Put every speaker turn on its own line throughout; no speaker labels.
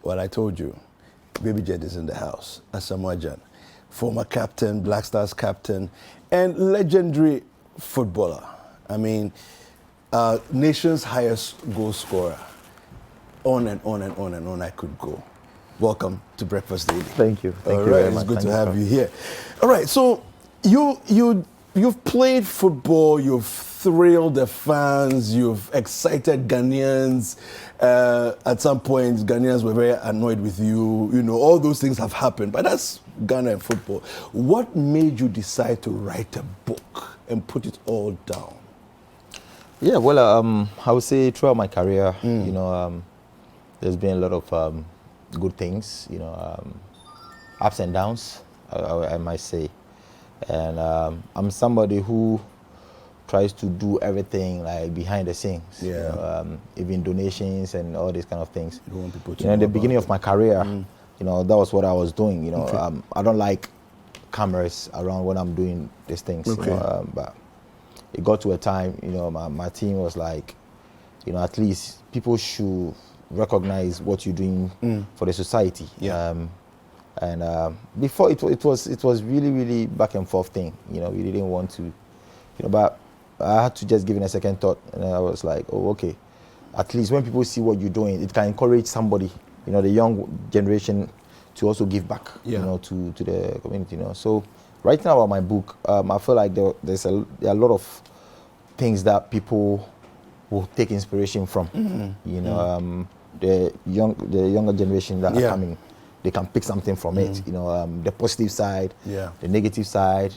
Well, I told you, Baby Jet is in the house. Asamoah Gyan, former captain, Black Stars captain, and legendary footballer. I mean, nation's highest goal scorer. On and on and on and on I could go. Welcome to Breakfast Daily.
Thank you. Thank you very much.
It's good to have you here. All right, so you've played football, you've thrilled the fans, you've excited Ghanaians. At some point, Ghanaians were very annoyed with you. You know, all those things have happened, but that's Ghana and football. What made you decide to write a book and put it all down?
Yeah, well, I would say throughout my career, you know, there's been a lot of good things, you know, ups and downs, I might say. And I'm somebody who tries to do everything like behind the scenes.
Yeah.
You know, even donations and all these kind of things.
You don't want people to
know, in
know
the beginning
about
of my career, you know, that was what I was doing. You know,
Okay.
I don't like cameras around when I'm doing these things.
Okay.
You know, but it got to a time, you know, my team was like, you know, at least people should recognize what you're doing for the society.
Yeah.
And before it was really back and forth thing. You know, we didn't want to, you know, but I had to just give it a second thought, and I was like, oh, okay. At least when people see what you're doing, it can encourage somebody, you know, the young generation, to also give back,
Yeah.
you know, to the community. You know, so writing about my book, I feel like there are a lot of things that people will take inspiration from. You know, the younger generation that are coming, they can pick something from it. You know, the positive side, the negative side,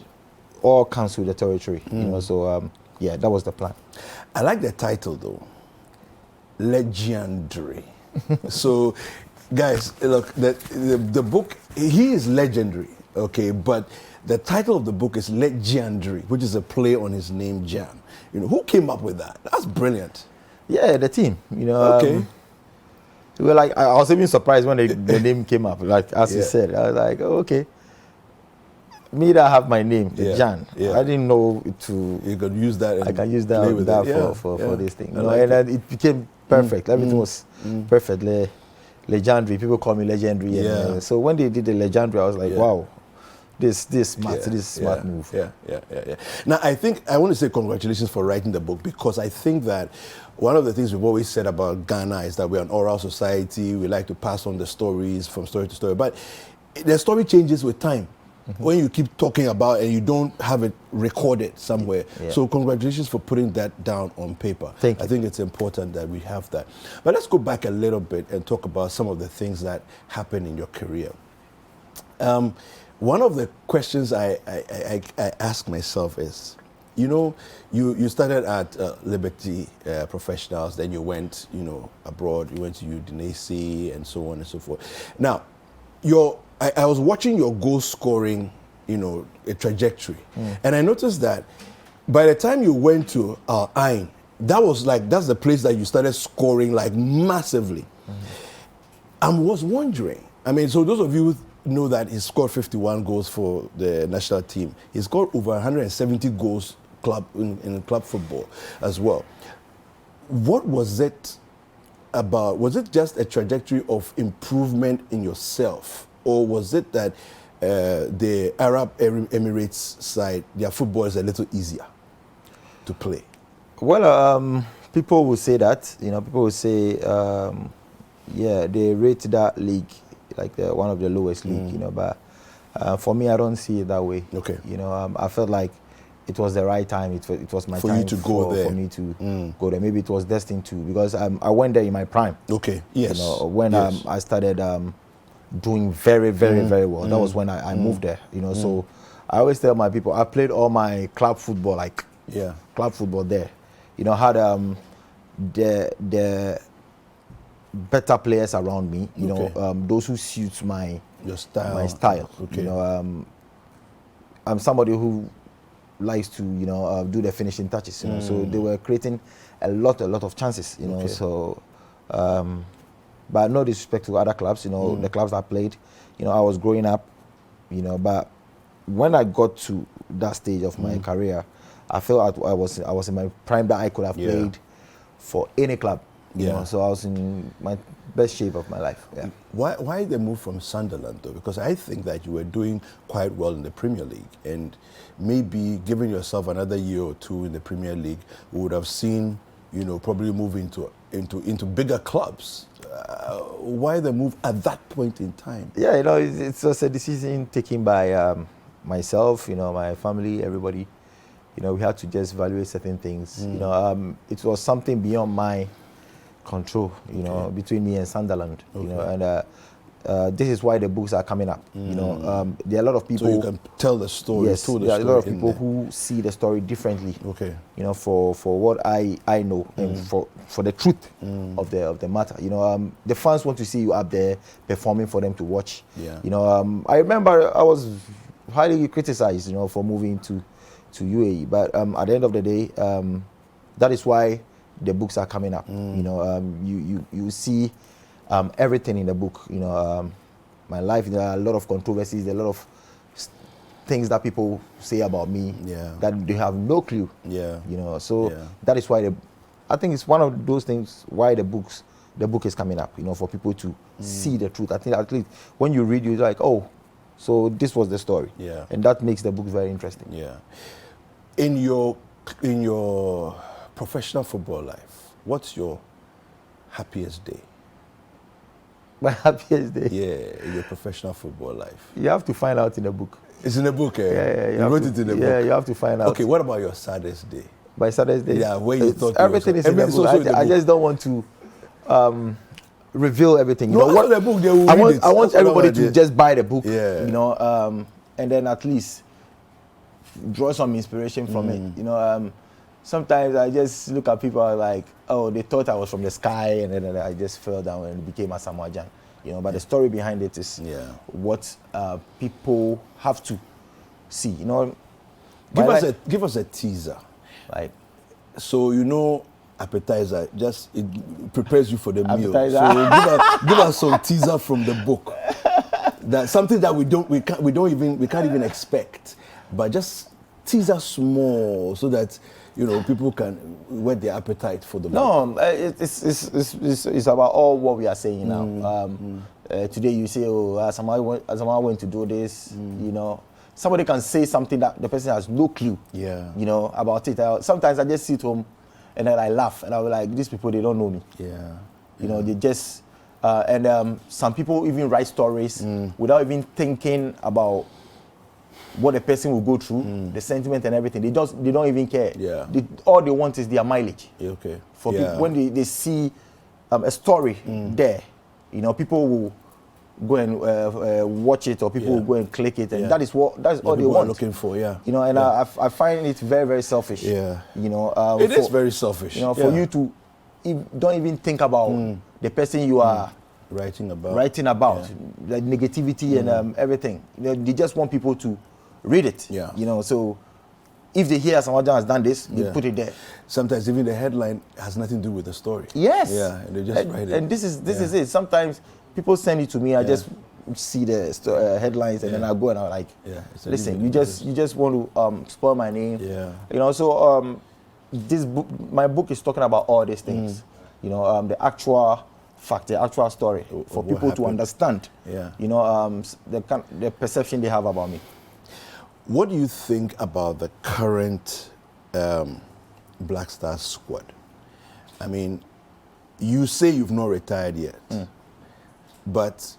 all comes with the territory. You know, so yeah, that was the plan.
I like the title though, legendary. So, guys, look, the book, he is legendary, okay, but the title of the book is Legendary, which is a play on his name, Gyan. You know, who came up with that? That's brilliant.
Yeah, the team. You know,
okay.
We were like, I was even surprised when the name came up. Like as you said, I was like, oh, okay. Me that have my name, Gyan. I didn't know to.
You could use that.
I can use that for this thing. You know,
like
and then it became perfect. Everything was perfect. Legendary. People call me legendary. And, so when they did the legendary, I was like, wow. This smart move.
Yeah. Now, I want to say congratulations for writing the book, because I think that one of the things we've always said about Ghana is that we're an oral society. We like to pass on the stories from story to story, but the story changes with time. When you keep talking about it and you don't have it recorded somewhere. So congratulations for putting that down on paper.
Thank you.
I think it's important that we have that. But let's go back a little bit and talk about some of the things that happened in your career. One of the questions I ask myself is, you know, you started at Liberty Professionals, then you went, you know, abroad, you went to Udinese and so on and so forth. Now, I was watching your goal scoring, you know, a trajectory, and I noticed that by the time you went to Ain, that's the place that you started scoring like massively. I was wondering, I mean, so those of you know that he scored 51 goals for the national team. He scored over 170 goals in club football as well. What was it about? Was it just a trajectory of improvement in yourself? Or was it that the Arab Emirates side, their football is a little easier to play?
Well, people will say that. You know, people will say, yeah, they rate that league like one of the lowest league. You know, but for me, I don't see it that way.
Okay.
You know, I felt like it was the right time. It was my
for
time
you to go there.
For me to go there. Maybe it was destined to, because I went there in my prime.
Okay. Yes.
You know, when I started doing very well. That was when I moved there. You know, so I always tell my people, I played all my club football, club football there. You know, had the better players around me. You know, those who suit my style.
Okay.
You know, I'm somebody who likes to, you know, do the finishing touches. You know, so they were creating a lot of chances. You know, so. But no disrespect to other clubs, you know, the clubs I played, you know, I was growing up, you know, but when I got to that stage of my career, I felt I was in my prime that I could have played for any club. You know, so I was in my best shape of my life. Yeah.
Why the move from Sunderland though? Because I think that you were doing quite well in the Premier League, and maybe giving yourself another year or two in the Premier League, we would have seen, you know, probably move into bigger clubs. Why the move at that point in time?
Yeah, you know, it's just a decision taken by myself, you know, my family, everybody. You know, we had to just evaluate certain things. You know, it was something beyond my control, you know, between me and Sunderland. You know, and this is why the books are coming up. You know, there are a lot of people.
So you can tell the story.
Yes, there are a lot of people who see the story differently. Okay. You know, for what I know and for the truth of the matter. You know, the fans want to see you up there performing for them to watch. Yeah. You know, I remember I was highly criticized, you know, for moving to UAE, but at the end of the day, that is why the books are coming up. You know, you see everything in the book. You know, my life. There are a lot of controversies. There are a lot of things that people say about me that they have no clue. Yeah. You know, so that is why I think it's one of those things why the book is coming up. You know, for people to see the truth. I think at least when you read, you're like, oh, so this was the story. Yeah. And that makes the book very interesting. Yeah.
In your professional football life, what's your happiest day?
My happiest day?
Yeah, in your professional football life.
You have to find out in the book.
It's in the book, eh?
Yeah,
you wrote it in the book?
Yeah, you have to find out.
Okay, what about your saddest day?
My saddest day?
Yeah, where you thought
everything is in the book. I just don't want to reveal everything. You know,
what the book, they will read it.
I want everybody to just buy the book, you know, and then at least draw some inspiration from it. You know, sometimes I just look at people like, oh, they thought I was from the sky, and then I just fell down and became Asamoah Gyan. You know, but the story behind it is what people have to see. You know,
give us a teaser.
Like,
so you know, appetizer, just it prepares you for the meal.
Appetizer.
So give us some teaser from the book. That something that we can't even expect, but just tease us small so that, you know, people can whet their appetite for the book.
No, it's about all what we are saying now. Today you say, oh, Asamoah went to do this. You know, somebody can say something that the person has no clue. Yeah. You know about it. Sometimes I just sit home and then I laugh and I was like, these people, they don't know me. Yeah. You know, they just and some people even write stories without even thinking about what the person will go through, the sentiment and everything. They don't even care. Yeah. All they want is their mileage. Okay. For people, when they see a story there, you know, people will go and watch it, or people will go and click it, and that's all they want.
Looking for,
you know, and I find it very, very selfish. Yeah. You know,
it is very selfish.
You know, for you to don't even think about the person you are
writing about,
like negativity and everything. You know, they just want people to read it. Yeah. You know, so if they hear Asamoah Gyan has done this, they put it there.
Sometimes even the headline has nothing to do with the story.
Yes.
Yeah, and they just write it.
And this is it. Sometimes people send it to me. I just see the headlines, and then I go and I'm like, listen, you just want to spoil my name. Yeah. You know, so this book, my book is talking about all these things. You know, the actual fact, the actual story for people to understand. Yeah. You know, the perception they have about me.
What do you think about the current Black Stars squad? I mean, you say you've not retired yet, but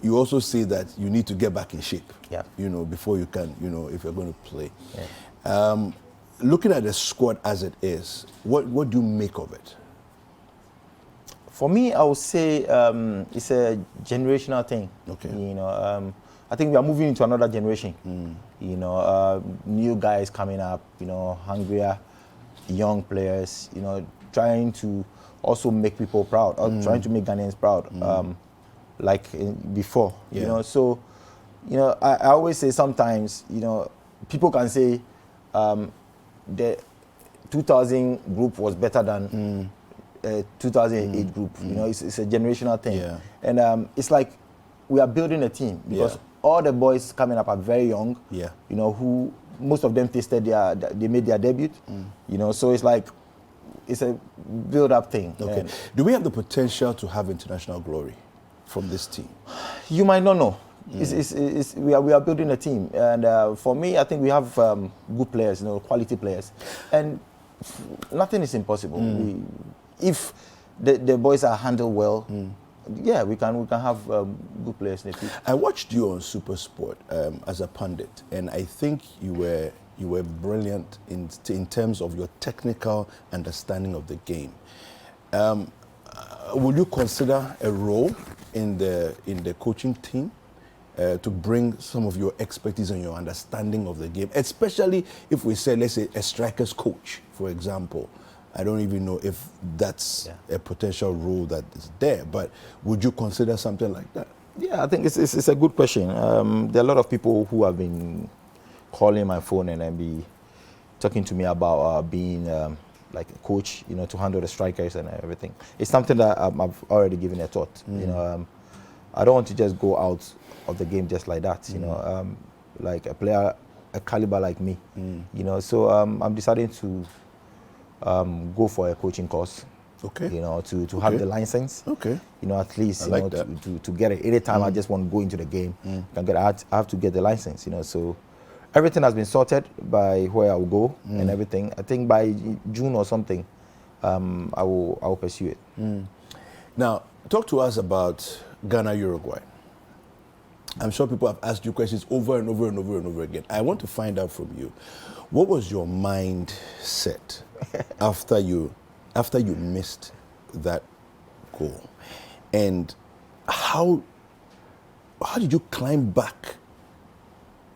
you also say that you need to get back in shape, you know, before you can, you know, if you're going to play. Yeah. Looking at the squad as it is, what do you make of it?
For me, I would say it's a generational thing. Okay. You know, I think we are moving into another generation. You know, new guys coming up, you know, hungrier, young players, you know, trying to also make people proud, or trying to make Ghanaians proud, like before, you know. So, you know, I always say sometimes, you know, people can say the 2000 group was better than 2008 group. You know, it's a generational thing. Yeah. And it's like we are building a team because all the boys coming up are very young. Yeah. You know, who most of them they made their debut. You know, so it's like it's a build-up thing.
Okay.
And
Do we have the potential to have international glory from this team?
you might not know. We are building a team, and for me, I think we have good players, quality players, and nothing is impossible. If the boys are handled well, yeah, we can have good players in the future.
I watched you on Super Sport as a pundit, and I think you were brilliant in terms of your technical understanding of the game. Would you consider a role in the coaching team to bring some of your expertise and your understanding of the game, especially if we say, let's say, a striker's coach, for example? I don't even know if that's a potential role that is there, but would you consider something like that?
Yeah, I think it's a good question. There are a lot of people who have been calling my phone and then be talking to me about being like a coach, to handle the strikers and everything. It's something that I've already given a thought. I don't want to just go out of the game just like that. Like a player, a caliber like me. So I'm deciding to go for a coaching course.
Okay.
To have the license.
Okay.
At least
like
to get it. Anytime I just want to go into the game, I have to get the license. So everything has been sorted by where I will go and everything. I think by June or something, I will pursue it.
Now, talk to us about Ghana-Uruguay. I'm sure people have asked you questions over and over and over and over again. I want to find out from you, what was your mindset after you missed that goal, and how did you climb back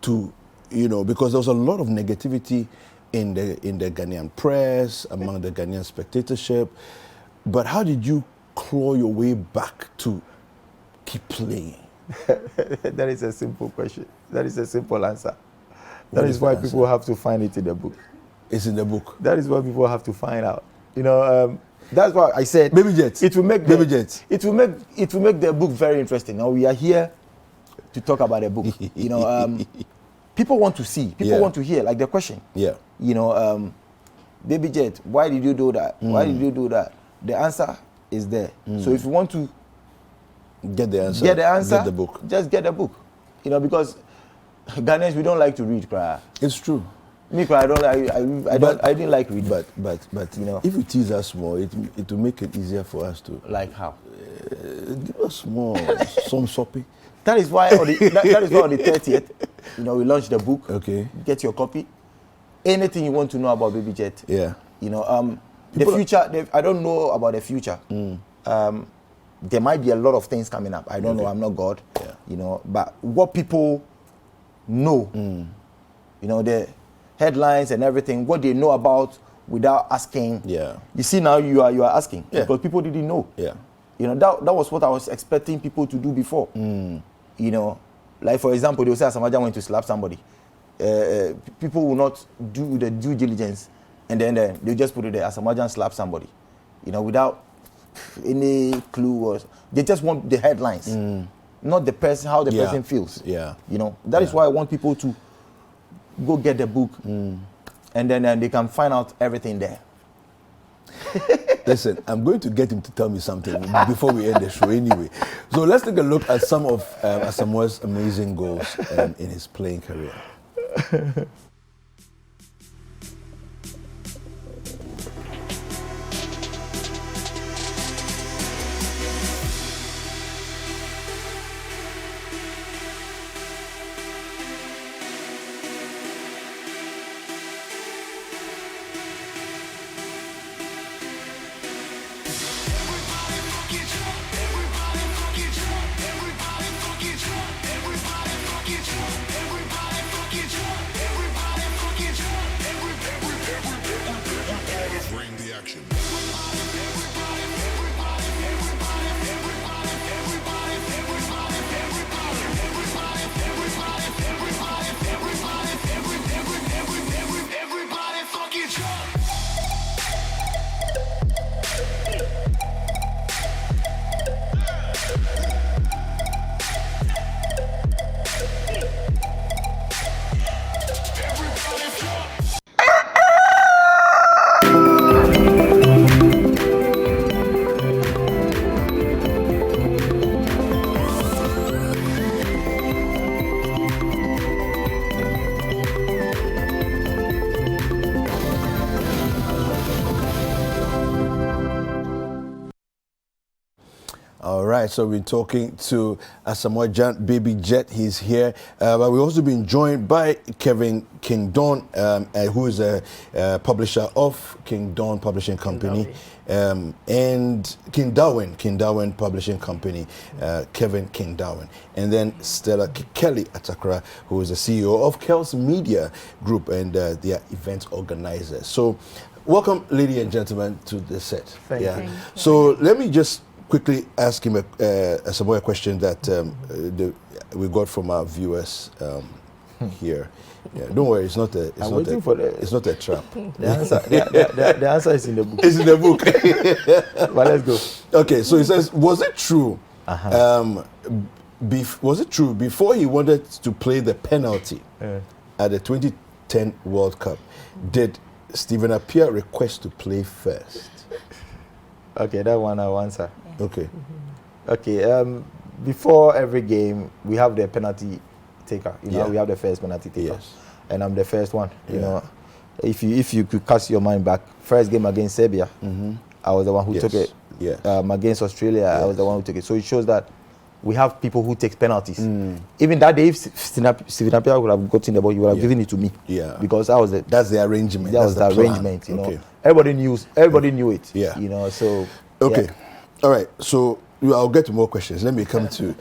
to, because there was a lot of negativity in the Ghanaian press, among the Ghanaian spectatorship, but how did you claw your way back to keep playing?
That is a simple question. That is a simple answer. That is why people have to find it in the book.
It's in the book.
That is what people have to find out. That's why I said
Baby Jets.
It will make
Baby Jets.
It will make the book very interesting. Now we are here to talk about the book. People want to see. People want to hear. Like the question.
Yeah.
Baby Jet, why did you do that? Why did you do that? The answer is there. So if you want to
get the answer,
get
the book.
Just get the book. Because Ghanaians, we don't like to read.
It's true.
Me, I didn't like reading.
But if you tease us more, it will make it easier for us to.
Like how?
Give us more, some soppy.
That is why on the 30th, we launch the book.
Okay.
Get your copy. Anything you want to know about Baby Jet.
Yeah.
The future. I don't know about the future. There might be a lot of things coming up. I don't know. I'm not God.
Yeah.
But what people know, the headlines and everything, what they know about without asking.
Yeah.
You see now you are asking because people didn't know.
Yeah.
That was what I was expecting people to do before. Like for example, they will say Asamoah Gyan went to slap somebody. People will not do the due diligence, and then they just put it there. Asamoah Gyan slap somebody, without any clue, or they just want the headlines, not the person, how the person feels.
Yeah.
That is why I want people to go get the book, and then they can find out everything there.
Listen, I'm going to get him to tell me something before we end the show anyway. So let's take a look at some of Asamoah's amazing goals in his playing career. All right, so we're talking to Asamoah Gyan, Baby Jet. He's here. But we've also been joined by Kevin King Dawn, who is a publisher of King Dawn Publishing Company, and King Darwin Publishing Company, Kevin King Darwin. And then Stella Kelly Atakra, who is the CEO of Kel's Media Group and their event organizer. So welcome, ladies and gentlemen, to the set.
Thank you.
So let me just quickly ask him a question that we got from our viewers here. Yeah, don't worry, it's not a trap.
The answer is in the book.
It's in the book.
But let's go.
Okay, so he says, was it true? Was it true before he wanted to play the penalty at the 2010 World Cup? Did Stephen Appiah request to play first?
Okay, that one I'll answer.
Okay.
Okay. Before every game, we have the penalty taker. You know, we have the first penalty taker, and I'm the first one. You know, if you could cast your mind back, first game against Serbia, I was the one who took it. Against Australia, I was the one who took it. So it shows that we have people who take penalties. Even that day, if Stephen Appiah would have gotten the ball, he would have given it to me. Because
that's the arrangement.
That was the arrangement. You know, everybody knew it. You know, so.
Okay. All right. So I'll get to more questions. Let me come to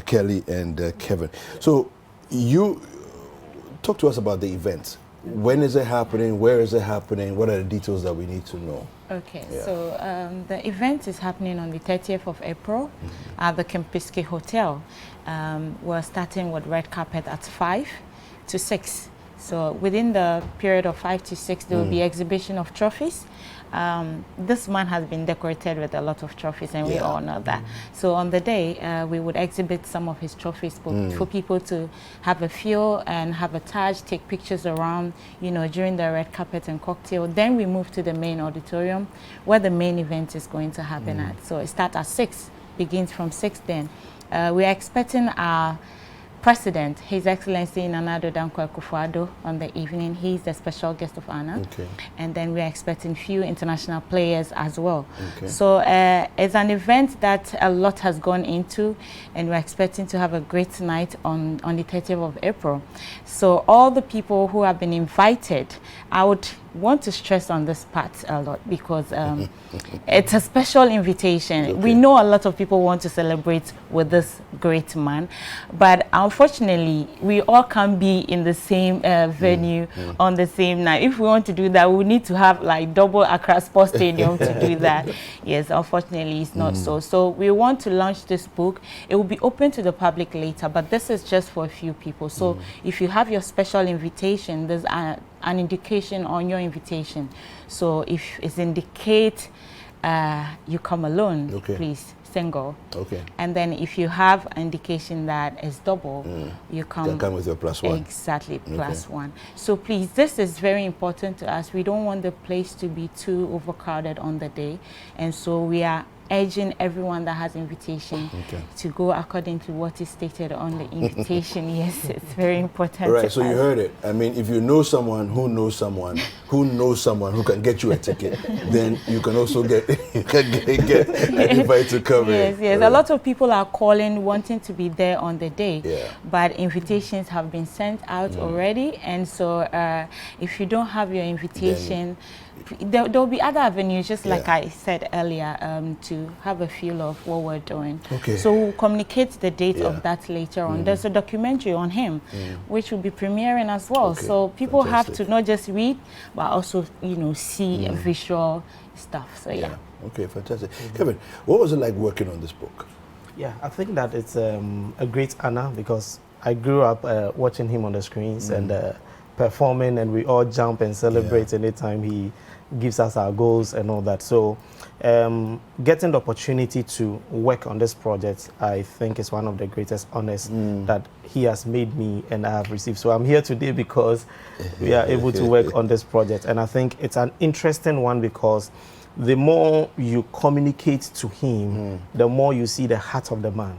Kelly and Kevin. So you talk to us about the event. When is it happening? Where is it happening? What are the details that we need to know?
Okay, so the event is happening on the 30th of April at the Kempinski Hotel. We're starting with red carpet at 5 to 6. So within the period of 5 to 6, there will be exhibition of trophies. This man has been decorated with a lot of trophies, and we all know that. So on the day, we would exhibit some of his trophies for people to have a feel and have a touch, take pictures around, you know, during the red carpet and cocktail. Then we move to the main auditorium where the main event is going to happen at. So it starts at 6, begins from 6 then. We are expecting our President, His Excellency Nana Addo Dankwa Akufo-Addo, on the evening. He's the special guest of honor. And then we're expecting few international players as well. So it's an event that a lot has gone into, and we're expecting to have a great night on the 30th of April. So all the people who have been invited, I would want to stress on this part a lot because it's a special invitation. We know a lot of people want to celebrate with this great man, but unfortunately we all can't be in the same venue on the same night. If we want to do that, we need to have like double Accra Sports Stadium to do that. Yes, unfortunately it's not so. So we want to launch this book. It will be open to the public later, but this is just for a few people. So if you have your special invitation, there's an indication on your invitation. So if it's indicate you come alone, please, single. And then if you have an indication that is double, you come
with your +1.
Exactly, +1. So please, this is very important to us. We don't want the place to be too overcrowded on the day. And so we are urging everyone that has invitation to go according to what is stated on the invitation. Yes, it's very important.
Right, so you heard it. I mean, if you know someone who knows someone who knows someone who can get you a ticket, then you can also get an invite to come in.
Yes. A lot of people are calling wanting to be there on the day, but invitations have been sent out already, and so if you don't have your invitation, there will be other avenues, just like I said earlier, to have a feel of what we're doing. So we'll communicate the date of that later on. There's a documentary on him, which will be premiering as well. So people have to not just read, but also, you know, see visual stuff. So
Okay, fantastic. Kevin, what was it like working on this book?
Yeah, I think that it's a great honor because I grew up watching him on the screens and performing, and we all jump and celebrate anytime he gives us our goals and all that. So getting the opportunity to work on this project, I think is one of the greatest honors that he has made me and I have received. So I'm here today because we are able to work on this project. And I think it's an interesting one because the more you communicate to him, the more you see the heart of the man.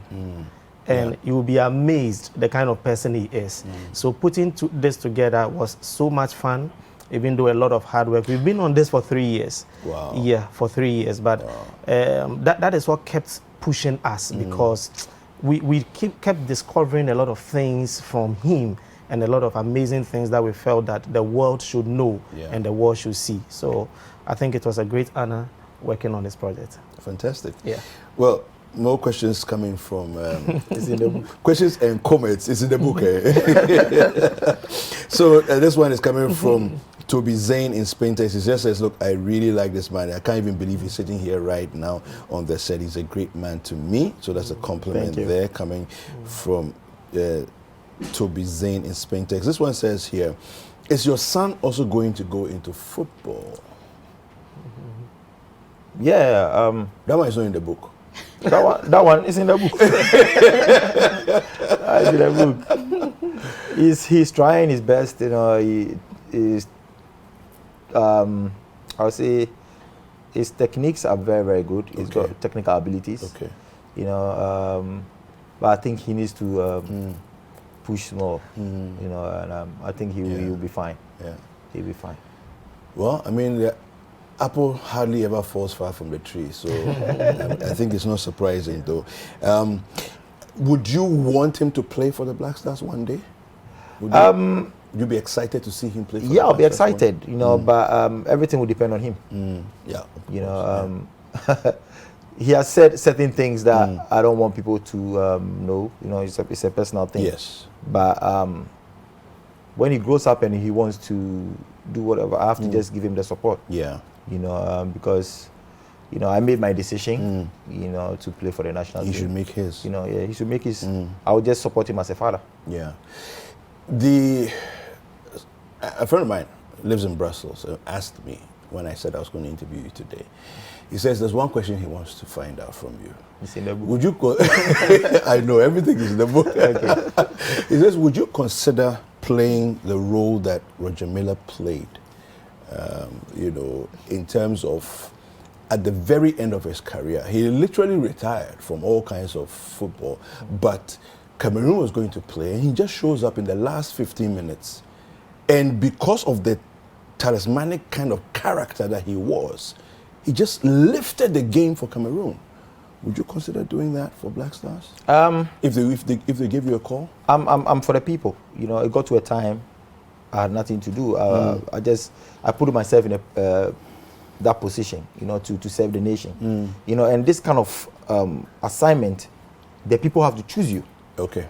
And you will be amazed the kind of person he is. So putting this together was so much fun, even though a lot of hard work. We've been on this for 3 years.
Wow.
Yeah, for 3 years. But that is what kept pushing us because we kept discovering a lot of things from him and a lot of amazing things that we felt that the world should know and the world should see. So I think it was a great honor working on this project.
Fantastic.
Yeah.
Well, more questions coming from
It's in the book.
questions and comments. It's in the book. So this one is coming from Toby Zane in Spain, Texas. He just says, look, I really like this man. I can't even believe he's sitting here right now on the set. He's a great man to me. So that's a compliment there coming from Toby Zane in Spain, Texas. This one says here, is your son also going to go into football?
Yeah.
That one is not in the book.
That one is in the book. It's in the book. He's trying his best. You know, he is. I would say his techniques are very, very good. He's got technical abilities.
Okay.
You know, but I think he needs to push more. You know, and I think he'll be fine.
Yeah.
He'll be fine.
Well, I mean, the apple hardly ever falls far from the tree, so I think it's not surprising, though. Would you want him to play for the Black Stars one day? Would you be excited to see him play for the Black
I'll be
Stars
excited, you know, but everything will depend on him.
Yeah.
You know, he has said certain things that I don't want people to know. You know, it's a personal thing.
Yes.
But when he grows up and he wants to do whatever, I have to just give him the support.
Yeah.
You know, because, you know, I made my decision, you know, to play for the national team.
He should make his.
You know, yeah, he should make his. I would just support him as a father.
Yeah. A friend of mine lives in Brussels and asked me when I said I was going to interview you today. He says there's one question he wants to find out from you.
It's in the book.
Would you I know everything is in the book. He says, would you consider playing the role that Roger Milla played, you know, in terms of at the very end of his career? He literally retired from all kinds of football, but Cameroon was going to play, and he just shows up in the last 15 minutes. And because of the talismanic kind of character that he was, he just lifted the game for Cameroon. Would you consider doing that for Black Stars? If they give you a call?
I'm for the people. You know, it got to a time I had nothing to do. I put myself in that position, you know, to serve the nation. You know, and this kind of assignment, the people have to choose you.
Okay.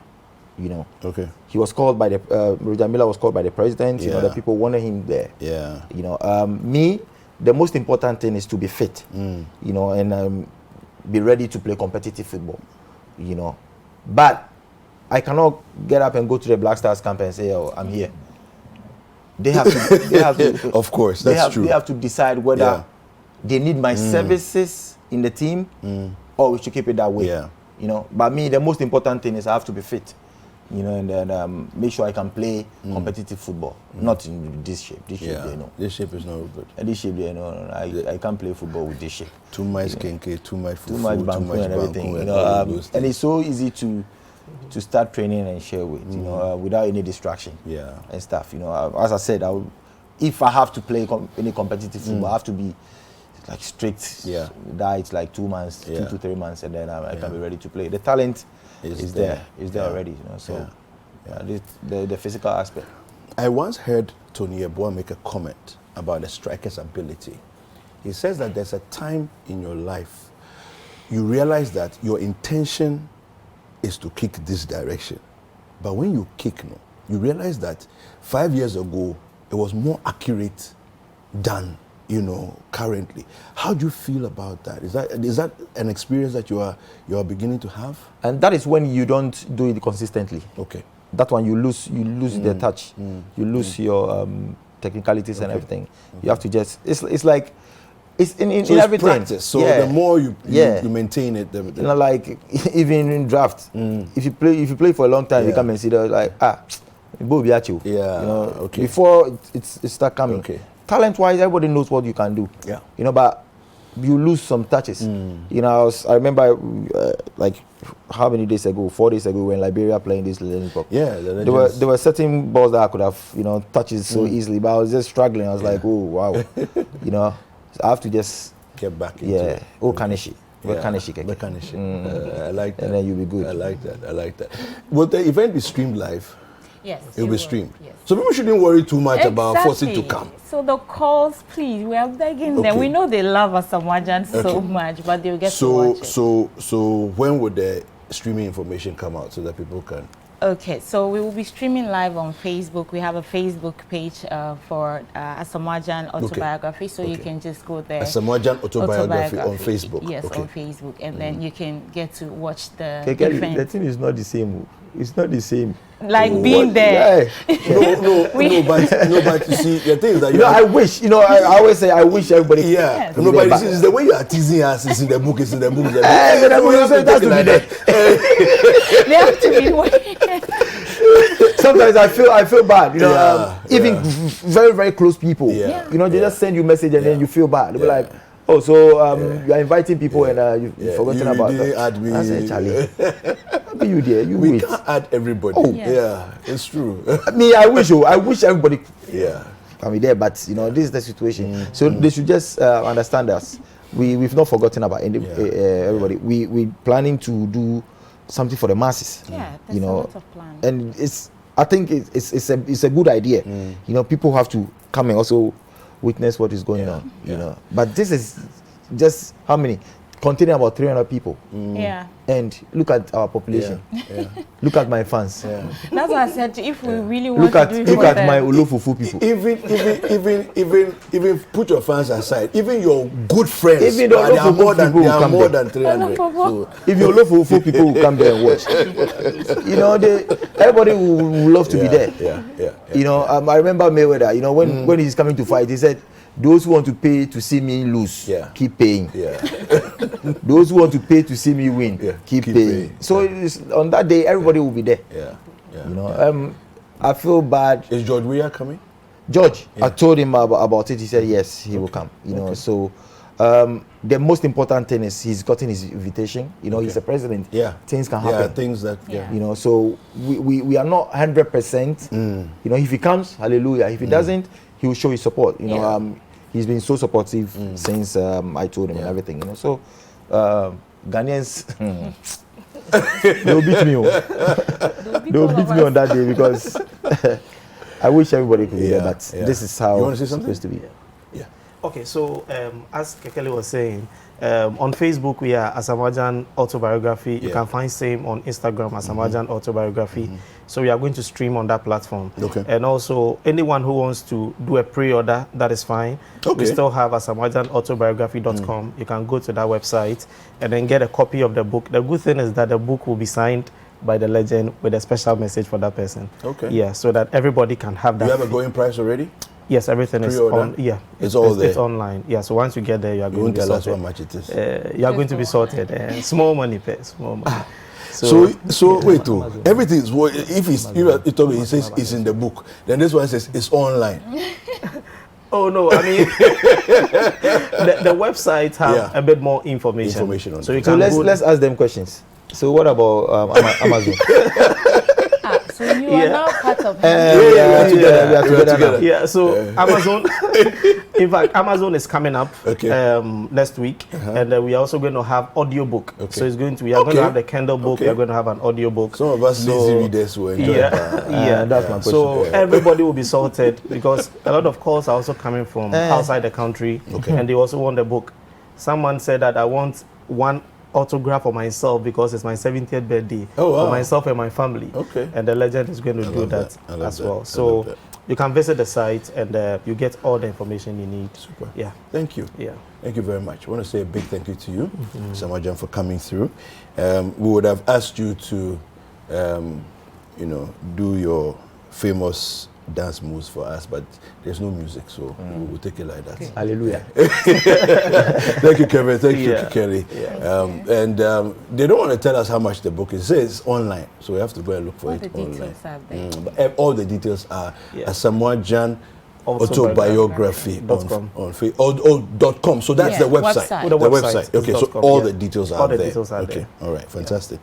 You know.
Okay.
He was called by the Roger Milla was called by the president. You know, the people wanted him there.
Yeah.
You know, me, the most important thing is to be fit. You know, and be ready to play competitive football. You know, but I cannot get up and go to the Black Stars camp and say, "Oh, I'm here." They have to. They have to.
Of course, that's true.
They have to decide whether they need my services in the team, or we should keep it that way.
Yeah.
You know, but me, the most important thing is I have to be fit. You know, and then make sure I can play competitive football, not in this shape. This shape, you know.
This shape is not good.
And this shape, you know, I can't play football with this shape.
Too much kenke, too much fufu,
too much banku and everything. You know, and it's so easy to start training and share with, you know, without any distraction.
Yeah.
And stuff. You know, as I said, if I have to play any competitive football, I have to be like strict diet, like 2 months, 2 to 3 months, and then I can be ready to play. The talent is there already, you know. So the physical aspect.
I once heard Tony Yeboah make a comment about the striker's ability. He says that there's a time in your life you realize that your intention is to kick this direction, but when you kick, you realize that 5 years ago it was more accurate than, you know, currently. How do you feel about that? Is that an experience that you are beginning to have?
And that is when you don't do it consistently.
Okay.
That one you lose the touch. You lose your technicalities and everything. You have to just it's like it's in
so it's
everything.
Practice. So the more you maintain it, the
you know, like even in draft, if you play for a long time, you come and see that like Bobiacho.
Yeah.
You know,
okay.
Before it start coming.
Okay.
Talent-wise, everybody knows what you can do.
Yeah.
You know, but you lose some touches. You know, I remember like how many days ago, 4 days ago, when Liberia playing this Legends Cup.
Yeah,
there were certain balls that I could have, you know, touches so easily, but I was just struggling. I was like, oh wow, you know, so I have to just
get back into it.
Oh, Kaneshi.
I like that.
And then you'll be good.
I like that. Will the event be streamed live?
Yes.
It will be streamed.
Yes.
So people shouldn't worry too much about forcing to come.
So the calls, please, we are begging them. We know they love Asamoah Gyan so much, but they'll get to watch it.
So when would the streaming information come out so that people can?
Okay, so we will be streaming live on Facebook. We have a Facebook page for Asamoah Gyan autobiography, so you can just go there.
Asamoah Gyan autobiography on Facebook.
Yes, on Facebook, and then you can get to watch the
Kekeli,
event.
the thing is not the same. It's not the same.
Like being there.
No, but you see, the thing is that
I wish, I always say I wish everybody.
Yeah, no, but it's the way you are teasing us. It's in the book. It's in the book.
It has to be there.
They have to be
Sometimes I feel bad, even very, very close people. They just send you a message and then you feel bad. They be like, oh, so you are inviting people and you've forgotten about
them. Add me.
I said, Charlie, be you there? You
we
wait.
Can't add everybody.
Oh,
yeah, it's true.
I wish everybody.
Yeah.
Can be there, but this is the situation. So they should just understand us. We've not forgotten about everybody. We planning to do something for the masses.
Yeah, there's a lot of plans.
And I think it's a good idea. People have to come and also witness what is going on. But this is just how many? Containing about 300 people.
Yeah.
And look at our population. Look at my fans.
That's why I said if we really want
to
do it
look at my Olofufu people.
Even put your fans aside. Even your good friends.
Even the
there are more than 300.
So if your Olofufu people will come there and watch, everybody will love to be there. I remember Mayweather. When he's coming to fight, he said, those who want to pay to see me lose, keep paying. Those who want to pay to see me win, keep paying. So on that day, everybody will be there. I feel bad.
Is George Weah coming?
George, I told him about it. He said yes, he will come. So the most important thing is he's gotten his invitation. He's the president. Things can happen.
Things that.
So we are not 100%. If he comes, hallelujah. If he doesn't, he will show his support. He's been so supportive since I told him and everything. So Ghanaians, they'll beat me. They'll beat me on that day because I wish everybody could be there, but this is how it's supposed to be.
Okay, so as Kekeli was saying, on Facebook we are Asamoah Gyan autobiography. You can find same on Instagram, Asamoah Gyan autobiography. So we are going to stream on that platform. And also anyone who wants to do a pre-order, that is fine. We still have asamoahgyanautography.com. You can go to that website and then get a copy of the book. The good thing is that the book will be signed by the legend with a special message for that person. So that everybody can have that.
You have a going price already?
Yes, everything is on.
It's all there.
It's online. So once you get there, you are going to be sorted.
Tell us how much it is.
You are going to be sorted. Small money, small money.
So wait, everything is if he says it's in the book, then this one says it's online.
Oh no, I mean the website have a bit more information on. So
let's ask them questions. So what about Amazon?
So you are now part of
we are together.
So Amazon, in fact, Amazon is coming up next week, and we are also going to have audiobook. So it's going to we are going to have the Kindle book. We are going to have an audiobook.
Some of us lazy readers will enjoy
that's my question. So everybody will be sorted because a lot of calls are also coming from outside the country, and they also want the book. Someone said that I want one autograph for myself because it's my 70th birthday for myself and my family. And the legend is going to do that as well. So you can visit the site and you get all the information you need.
Super. Thank you. Thank you very much. I want to say a big thank you to you, Asamoah Gyan, for coming through. We would have asked you to, do your famous dance moves for us, but there's no music, so we'll take it like that.
Hallelujah.
Thank you, Kevin. Thank you, Kelly. And they don't want to tell us how much the book is. It says it's online, so we have to go and look for it online. But all the details are Asamoah Gyan autobiography on .com. So that's the website.
The website.
Okay, so all the details are there. All right, fantastic.